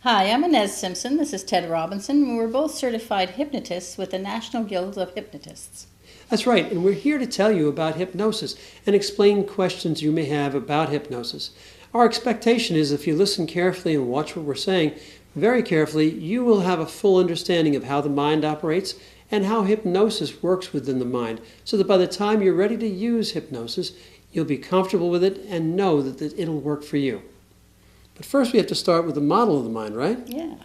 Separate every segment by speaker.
Speaker 1: Hi, I'm Inez Simpson. This is Ted Robinson. And we're both certified hypnotists with the National Guild of Hypnotists.
Speaker 2: That's right, and we're here to tell you about hypnosis and explain questions you may have about hypnosis. Our expectation is if you listen carefully and watch what we're saying very carefully, you will have a full understanding of how the mind operates and how hypnosis works within the mind, so that by the time you're ready to use hypnosis, you'll be comfortable with it and know that it'll work for you. But first we have to start with the model of the mind, right?
Speaker 1: Yeah.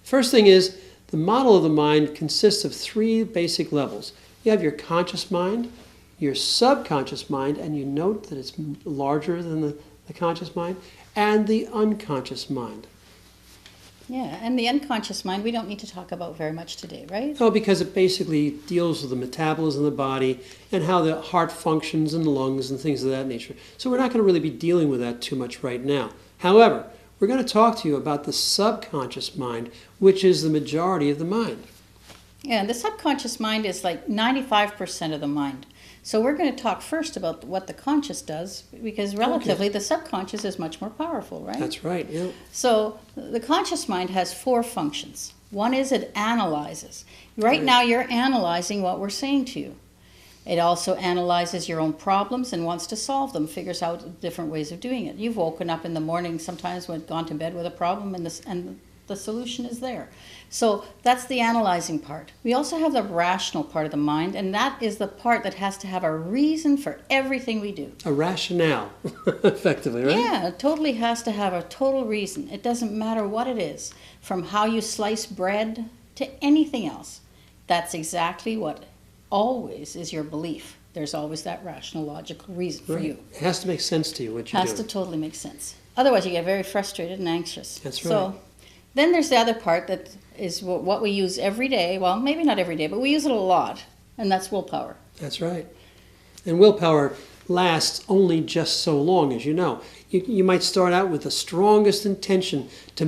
Speaker 2: First thing is, the model of the mind consists of three basic levels. You have your conscious mind, your subconscious mind, and you note that it's larger than the conscious mind, and the unconscious mind.
Speaker 1: Yeah, and the unconscious mind we don't need to talk about very much today, right?
Speaker 2: Oh, because it basically deals with the metabolism of the body and how the heart functions and the lungs and things of that nature. So we're not going to really be dealing with that too much right now. However, we're going to talk to you about the subconscious mind, which is the majority of the mind.
Speaker 1: Yeah, the subconscious mind is like 95% of the mind. So we're going to talk first about what the conscious does, because relatively the subconscious is much more powerful, right?
Speaker 2: That's right, yeah.
Speaker 1: So the conscious mind has four functions. One is it analyzes. Right now you're analyzing what we're saying to you. It also analyzes your own problems and wants to solve them, figures out different ways of doing it. You've woken up in the morning sometimes when gone to bed with a problem and the solution is there. So that's the analyzing part. We also have the rational part of the mind, and that is the part that has to have a reason for everything we do.
Speaker 2: A rationale, effectively, right?
Speaker 1: Yeah, it totally has to have a total reason. It doesn't matter what it is, from how you slice bread to anything else. That's exactly what always is your belief. There's always that rational, logical reason for you.
Speaker 2: It has to make sense to you, what you're doing.
Speaker 1: Has to totally make sense. Otherwise, you get very frustrated and anxious.
Speaker 2: That's right.
Speaker 1: So then there's the other part that is what we use every day. Well, maybe not every day, but we use it a lot, and that's willpower.
Speaker 2: That's right. And willpower lasts only just so long, as you know. You might start out with the strongest intention to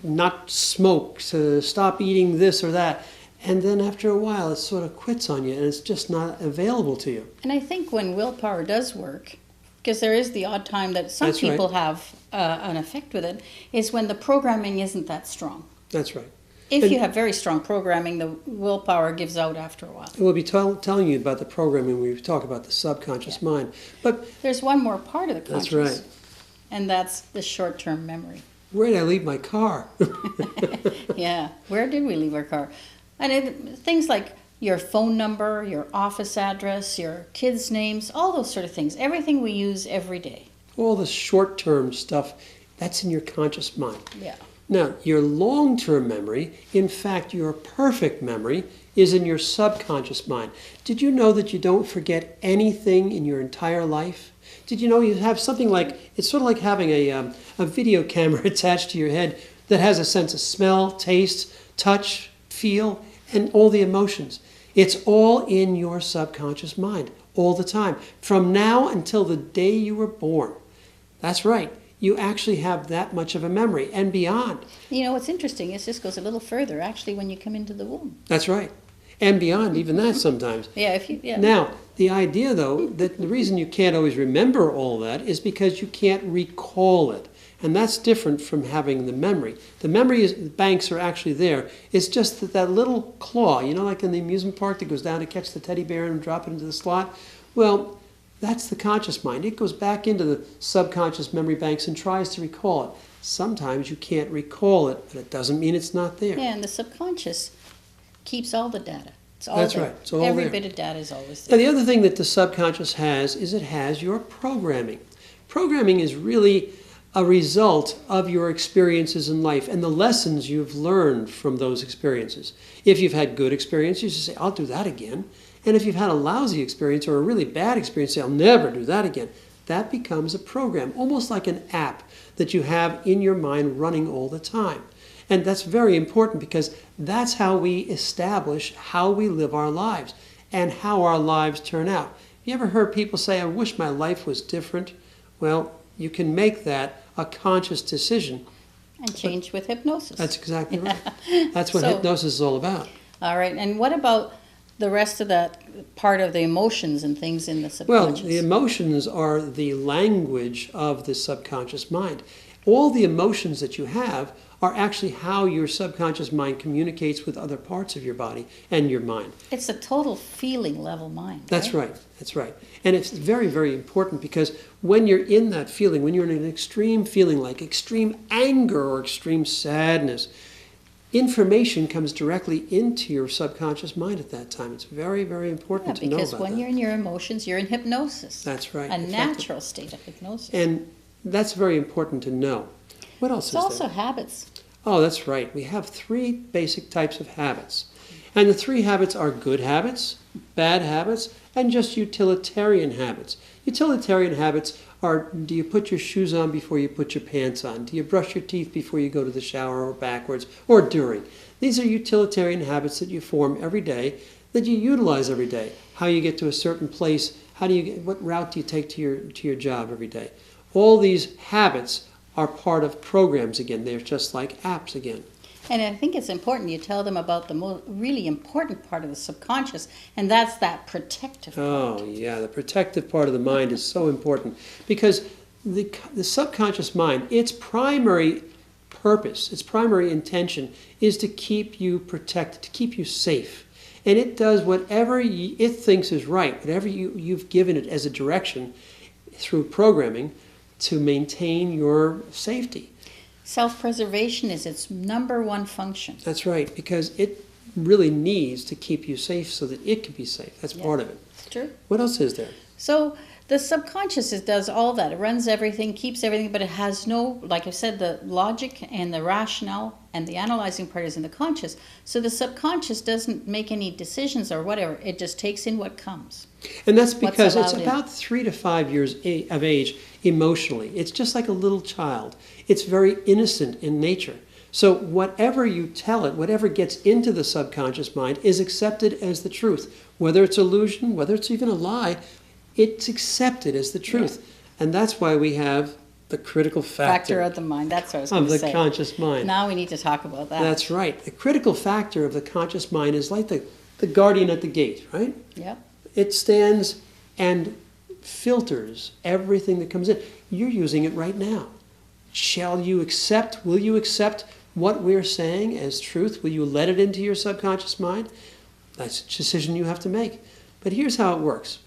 Speaker 2: not smoke, to stop eating this or that, and then after a while it sort of quits on you and it's just not available to you.
Speaker 1: And I think when willpower does work, because there is the odd time that some people have an effect with it, is when the programming isn't that strong.
Speaker 2: That's right.
Speaker 1: If you have very strong programming, the willpower gives out after a while.
Speaker 2: We'll be telling you about the programming when we talk about the subconscious mind. But
Speaker 1: there's one more part of the conscious.
Speaker 2: That's right.
Speaker 1: And that's the short-term memory.
Speaker 2: Where did I leave my car?
Speaker 1: Yeah, where did we leave our car? And things like your phone number, your office address, your kids' names, all those sort of things. Everything we use every day.
Speaker 2: All the short-term stuff, that's in your conscious mind.
Speaker 1: Yeah.
Speaker 2: Now, your long-term memory, in fact, your perfect memory, is in your subconscious mind. Did you know that you don't forget anything in your entire life? Did you know you have something like, it's sort of like having a video camera attached to your head that has a sense of smell, taste, touch, feel, and all the emotions. It's all in your subconscious mind all the time, from now until the day you were born. That's right. You actually have that much of a memory and beyond.
Speaker 1: You know, what's interesting is this goes a little further, actually, when you come into the womb.
Speaker 2: That's right. And beyond, even that sometimes.
Speaker 1: Yeah.
Speaker 2: Now, the idea, though, that the reason you can't always remember all that is because you can't recall it. And that's different from having the memory. The memory banks are actually there. It's just that little claw, you know, like in the amusement park that goes down to catch the teddy bear and drop it into the slot? Well, that's the conscious mind. It goes back into the subconscious memory banks and tries to recall it. Sometimes you can't recall it, but it doesn't mean it's not there.
Speaker 1: Yeah, and the subconscious keeps all the data. It's all
Speaker 2: That's
Speaker 1: there.
Speaker 2: right. It's all
Speaker 1: Every
Speaker 2: there.
Speaker 1: bit of data is always
Speaker 2: Now,
Speaker 1: there.
Speaker 2: the other thing that the subconscious has is it has your programming. Programming is really a result of your experiences in life and the lessons you've learned from those experiences. If you've had good experiences, you say, I'll do that again. And if you've had a lousy experience or a really bad experience, say, I'll never do that again. That becomes a program, almost like an app that you have in your mind running all the time. And that's very important because that's how we establish how we live our lives and how our lives turn out. You ever heard people say, I wish my life was different? Well, you can make that a conscious decision.
Speaker 1: And change with hypnosis.
Speaker 2: That's exactly right. That's what
Speaker 1: So-
Speaker 2: hypnosis is all about.
Speaker 1: All right, and what about the rest of that part of the emotions and things in the
Speaker 2: Well,
Speaker 1: subconscious?
Speaker 2: the emotions are the language of the subconscious mind. all the emotions that you have are actually how your subconscious mind communicates with other parts of your body and your mind.
Speaker 1: It's a total feeling level mind.
Speaker 2: That's right. That's right. And it's very, very important because when you're in that feeling, when you're in an extreme feeling like extreme anger or extreme sadness, information comes directly into your subconscious mind at that time. It's very, very important to know about that.
Speaker 1: Because when you're in your emotions, you're in hypnosis.
Speaker 2: That's right.
Speaker 1: A natural state of hypnosis.
Speaker 2: And that's very important to know. What else is there?
Speaker 1: It's also habits.
Speaker 2: Oh, that's right. We have 3 basic types of habits. And the 3 habits are good habits, bad habits, and just utilitarian habits. Utilitarian habits are, do you put your shoes on before you put your pants on? Do you brush your teeth before you go to the shower or backwards or during? These are utilitarian habits that you form every day, that you utilize every day. How you get to a certain place, what route do you take to your job every day? All these habits are part of programs again. They're just like apps again.
Speaker 1: And I think it's important you tell them about the really important part of the subconscious, and that's that protective part.
Speaker 2: Oh, yeah, the protective part of the mind is so important because the subconscious mind, its primary purpose, its primary intention is to keep you protected, to keep you safe. And it does whatever it thinks is right, whatever you've given it as a direction through programming to maintain your safety.
Speaker 1: Self-preservation is its number 1 function.
Speaker 2: That's right, because it really needs to keep you safe so that it can be safe. That's part of it.
Speaker 1: It's true.
Speaker 2: What else is there?
Speaker 1: So the subconscious does all that. It runs everything, keeps everything, but it has no, like I said, the logic and the rationale and the analyzing part is in the conscious. So the subconscious doesn't make any decisions or whatever. It just takes in what comes.
Speaker 2: And that's because it's
Speaker 1: allowed in.
Speaker 2: about 3 to 5 years of age emotionally. It's just like a little child. It's very innocent in nature. So whatever you tell it, whatever gets into the subconscious mind is accepted as the truth. Whether it's illusion, whether it's even a lie, it's accepted as the truth. Yeah. And that's why we have the critical factor
Speaker 1: of the mind. That's what I was going to say.
Speaker 2: Of the conscious mind.
Speaker 1: Now we need to talk about that.
Speaker 2: That's right. The critical factor of the conscious mind is like the guardian at the gate, right?
Speaker 1: Yep.
Speaker 2: It stands and filters everything that comes in. You're using it right now. Will you accept what we're saying as truth? Will you let it into your subconscious mind? That's a decision you have to make. But here's how it works.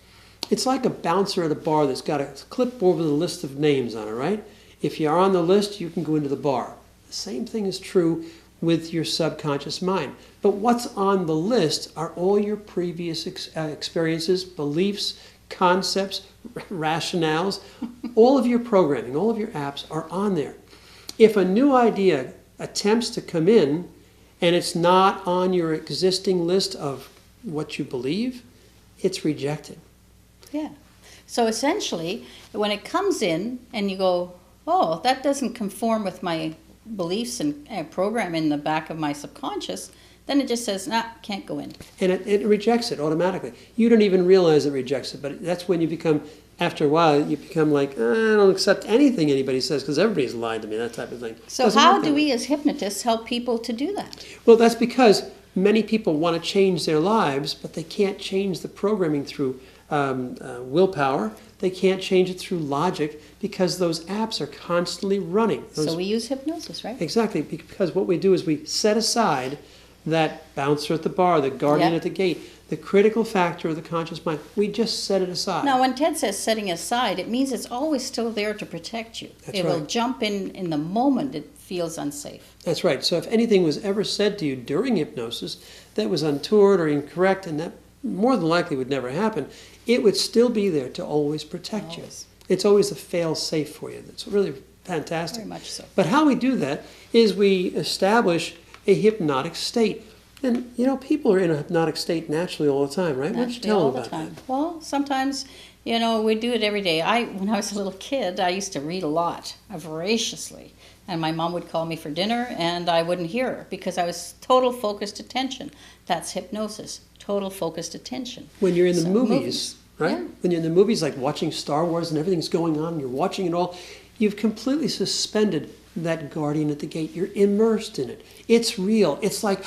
Speaker 2: It's like a bouncer at a bar that's got a clipboard with a list of names on it, right? If you're on the list, you can go into the bar. The same thing is true with your subconscious mind. But what's on the list are all your previous experiences, beliefs, concepts, rationales. All of your programming, all of your apps are on there. If a new idea attempts to come in and it's not on your existing list of what you believe, it's rejected.
Speaker 1: Yeah. So essentially, when it comes in and you go, oh, that doesn't conform with my beliefs and program in the back of my subconscious, then it just says, nah, can't go in.
Speaker 2: And it rejects it automatically. You don't even realize it rejects it, but that's when you become, after a while, you become like, I don't accept anything anybody says because everybody's lied to me, that type of thing.
Speaker 1: So how do we as hypnotists help people to do that?
Speaker 2: Well, that's because many people want to change their lives, but they can't change the programming through willpower. They can't change it through logic because those apps are constantly running.
Speaker 1: So we use hypnosis, right?
Speaker 2: Exactly, because what we do is we set aside that bouncer at the bar, the guardian at the gate, the critical factor of the conscious mind. We just set it aside.
Speaker 1: Now, when Ted says setting aside, it means it's always still there to protect you.
Speaker 2: That's
Speaker 1: it
Speaker 2: right.
Speaker 1: will jump in the moment it feels unsafe.
Speaker 2: That's right. So if anything was ever said to you during hypnosis that was untoward or incorrect, and that more than likely would never happen, it would still be there to always protect you. It's always a fail-safe for you. That's really fantastic.
Speaker 1: Very much so.
Speaker 2: But how we do that is we establish a hypnotic state. And, you know, people are in a hypnotic state naturally all the time, right? Why don't you tell them about that?
Speaker 1: Well, sometimes, you know, we do it every day. When I was a little kid, I used to read a lot, voraciously. And my mom would call me for dinner, and I wouldn't hear her because I was total focused attention. That's hypnosis, total focused attention.
Speaker 2: When you're in the movies, right?
Speaker 1: Yeah.
Speaker 2: When you're in the movies, like watching Star Wars and everything's going on, you're watching it all, you've completely suspended that guardian at the gate. You're immersed in it. It's real. It's like,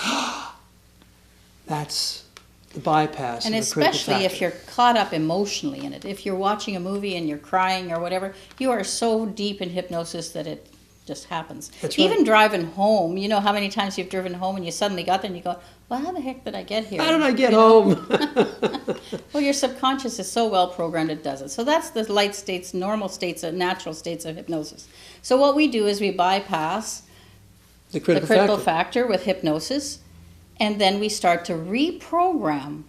Speaker 2: that's the bypass.
Speaker 1: And
Speaker 2: of the critical
Speaker 1: especially if
Speaker 2: factor.
Speaker 1: you're caught up emotionally in it. If you're watching a movie and you're crying or whatever, you are so deep in hypnosis that just happens.
Speaker 2: That's right.
Speaker 1: Even driving home, you know how many times you've driven home and you suddenly got there and you go, well, how the heck did I get here?
Speaker 2: How did I get
Speaker 1: You know?
Speaker 2: home?
Speaker 1: Well, your subconscious is so well programmed it does it. So that's the light states, normal states, natural states of hypnosis. So what we do is we bypass
Speaker 2: The
Speaker 1: the
Speaker 2: critical,
Speaker 1: critical
Speaker 2: factor.
Speaker 1: factor with hypnosis, and then we start to reprogram.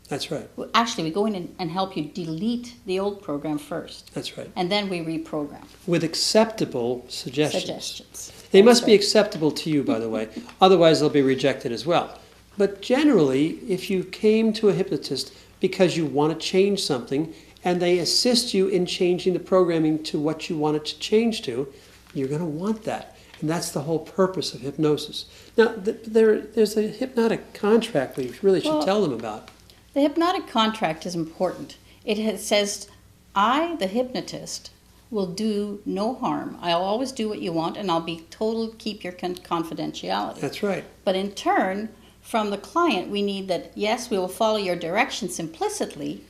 Speaker 2: That's right.
Speaker 1: Actually, we go in and help you delete the old program first,
Speaker 2: That's right.
Speaker 1: and then we reprogram.
Speaker 2: With acceptable suggestions.
Speaker 1: Suggestions.
Speaker 2: They
Speaker 1: That's
Speaker 2: must be
Speaker 1: right.
Speaker 2: acceptable to you, by the way. Otherwise, they'll be rejected as well. But generally, if you came to a hypnotist because you want to change something and they assist you in changing the programming to what you want it to change to, you're going to want that. And that's the whole purpose of hypnosis. Now, there's a hypnotic contract we really should tell them about.
Speaker 1: The hypnotic contract is important. Says, I, the hypnotist, will do no harm. I'll always do what you want, and I'll be keep your confidentiality.
Speaker 2: That's right.
Speaker 1: But in turn, from the client, we need that, yes, we will follow your directions implicitly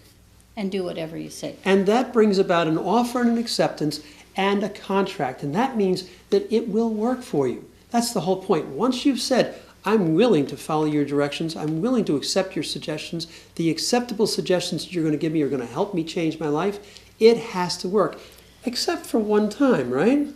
Speaker 1: and do whatever you say.
Speaker 2: And that brings about an offer and an acceptance and a contract. And that means that it will work for you. That's the whole point. Once you've said, I'm willing to follow your directions, I'm willing to accept your suggestions, the acceptable suggestions you're going to give me are going to help me change my life, it has to work. Except for one time, right?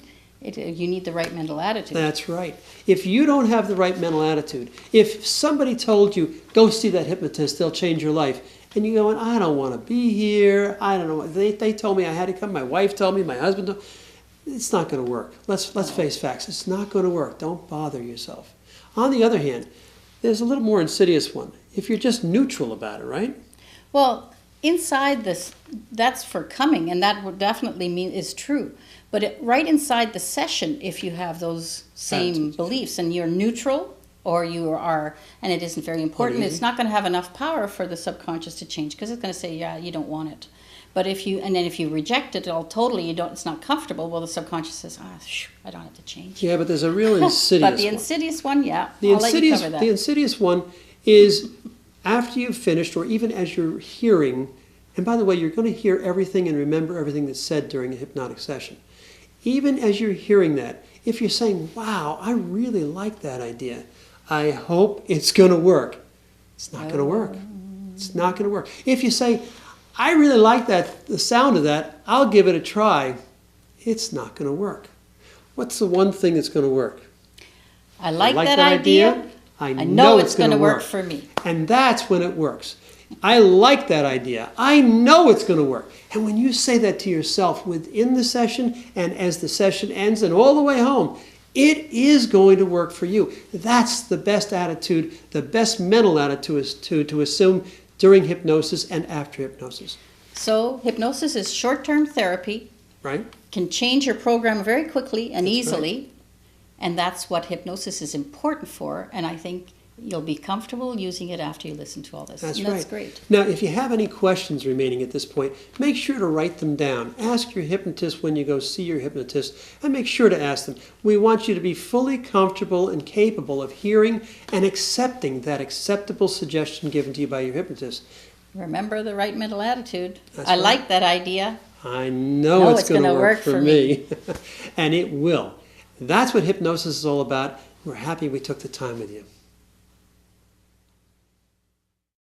Speaker 1: You need the right mental attitude.
Speaker 2: That's right. If you don't have the right mental attitude, if somebody told you, go see that hypnotist, they'll change your life, and you're going, I don't want to be here, I don't know, they told me I had to come, my wife told me, my husband told me, it's not going to work. Let's face facts, it's not going to work. Don't bother yourself. On the other hand, there's a little more insidious one. If you're just neutral about it, right?
Speaker 1: Well, inside this, that's for coming, and that would definitely mean is true. But right inside the session, if you have those same beliefs and you're neutral, or you are, and it isn't very important, it's not going to have enough power for the subconscious to change, because it's going to say, yeah, you don't want it. But if you reject it all totally, it's not comfortable. Well, the subconscious says, I don't have to change.
Speaker 2: Yeah, but there's a real insidious
Speaker 1: But the insidious one, yeah,
Speaker 2: I'll let you cover that. The insidious one is after you've finished, or even as you're hearing, and by the way, you're going to hear everything and remember everything that's said during a hypnotic session. Even as you're hearing that, if you're saying, wow, I really like that idea, I hope it's going to work. It's not going to work. It's not going to work. If you say, I really like the sound of that, I'll give it a try, it's not going to work. What's the one thing that's going to work?
Speaker 1: I like that idea.
Speaker 2: I know it's going to work
Speaker 1: for me.
Speaker 2: And that's when it works. I like that idea. I know it's going to work. And when you say that to yourself within the session and as the session ends and all the way home, it is going to work for you. That's the best attitude, the best mental attitude is to assume during hypnosis and after hypnosis.
Speaker 1: So hypnosis is short-term therapy.
Speaker 2: Right.
Speaker 1: Can change your program very quickly and
Speaker 2: That's
Speaker 1: easily.
Speaker 2: Right.
Speaker 1: And that's what hypnosis is important for. And I think you'll be comfortable using it after you listen to all this.
Speaker 2: That's
Speaker 1: and
Speaker 2: right.
Speaker 1: That's great.
Speaker 2: Now, if you have any questions remaining at this point, make sure to write them down. Ask your hypnotist when you go see your hypnotist, and make sure to ask them. We want you to be fully comfortable and capable of hearing and accepting that acceptable suggestion given to you by your hypnotist.
Speaker 1: Remember the right mental attitude.
Speaker 2: That's
Speaker 1: I
Speaker 2: right.
Speaker 1: like that idea.
Speaker 2: I know it's going to work for
Speaker 1: me.
Speaker 2: And it will. That's what hypnosis is all about. We're happy we took the time with you.